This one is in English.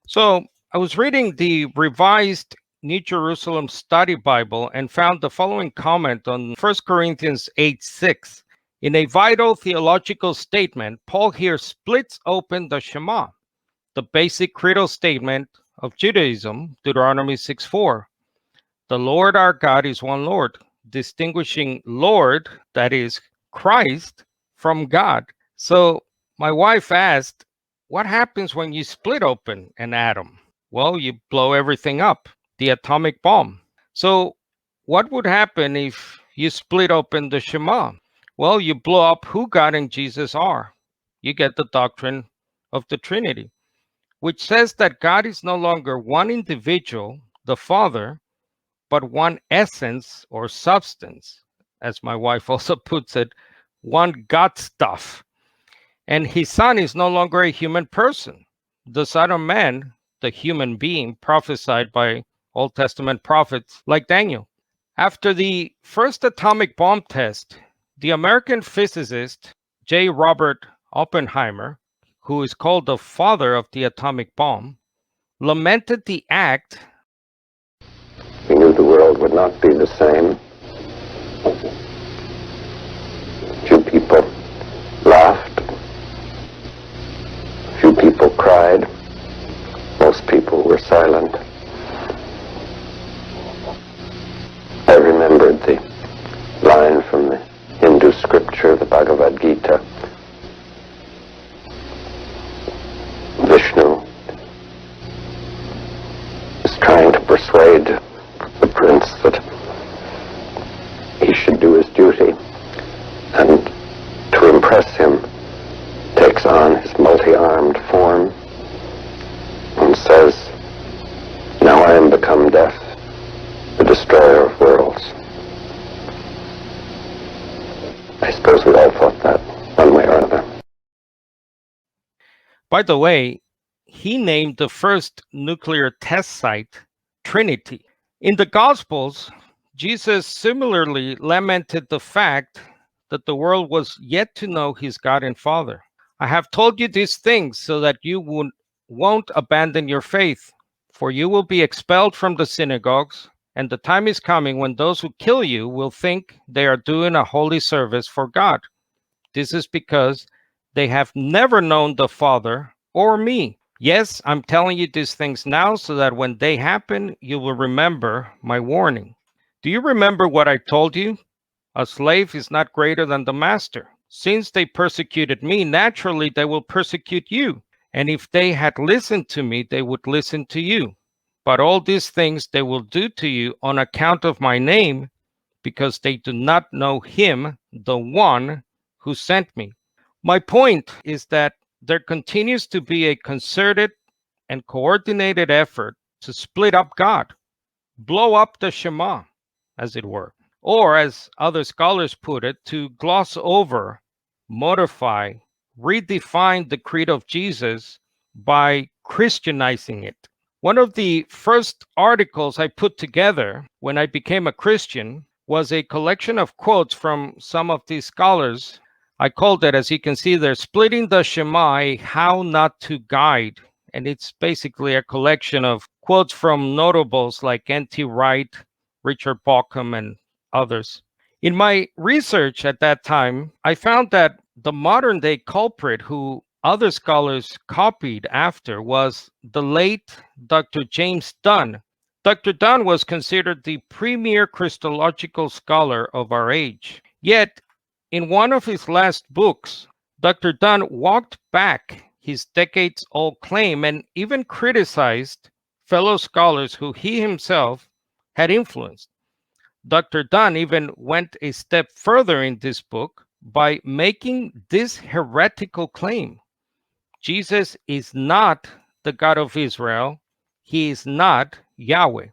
So I was reading the Revised New Jerusalem Study Bible and found the following comment on 1 Corinthians 8:6. In a vital theological statement, Paul here splits open the Shema, the basic creedal statement of Judaism, Deuteronomy 6:4. The Lord our God is one Lord, distinguishing Lord, that is Christ, from God. So my wife asked, what happens when you split open an atom? Well, you blow everything up, the atomic bomb. So what would happen if you split open the Shema? Well, you blow up who God and Jesus are. You get the doctrine of the Trinity, which says that God is no longer one individual, the Father, but one essence or substance, as my wife also puts it, one God stuff. And his son is no longer a human person. The Son of Man, the human being prophesied by Old Testament prophets like Daniel. After the first atomic bomb test, the American physicist J. Robert Oppenheimer, who is called the father of the atomic bomb, lamented the act. He knew the world would not be the same. Few people laughed. Few people cried. Most people were silent. I remembered the line from the Hindu scripture, the Bhagavad Gita. Vishnu is trying to persuade the prince that he should do his duty, and to impress him takes on his multi-armed form and says, "Now I am become death, the destroyer of worlds." I suppose we all thought that one way or another. By the way, he named the first nuclear test site Trinity. In the Gospels, Jesus similarly lamented the fact that the world was yet to know his God and Father. I have told you these things so that you won't abandon your faith, for you will be expelled from the synagogues, and the time is coming when those who kill you will think they are doing a holy service for God. This is because they have never known the Father or me. Yes, I'm telling you these things now so that when they happen, you will remember my warning. Do you remember what I told you? A slave is not greater than the master. Since they persecuted me, naturally they will persecute you. And if they had listened to me, they would listen to you. But all these things they will do to you on account of my name, because they do not know him, the one who sent me. My point is that there continues to be a concerted and coordinated effort to split up God, blow up the Shema, as it were, or as other scholars put it, to gloss over, modify, redefine the creed of Jesus by Christianizing it. One of the first articles I put together when I became a Christian was a collection of quotes from some of these scholars. I called it, as you can see there, Splitting the Shema, a How Not to Guide. And it's basically a collection of quotes from notables like N.T. Wright, Richard Bauckham, and others. In my research at that time, I found that the modern day culprit who other scholars copied after was the late Dr. James Dunn. Dr. Dunn was considered the premier Christological scholar of our age. Yet, in one of his last books, Dr. Dunn walked back his decades-old claim and even criticized fellow scholars who he himself had influenced. Dr. Dunn even went a step further in this book by making this heretical claim. Jesus is not the God of Israel. He is not Yahweh.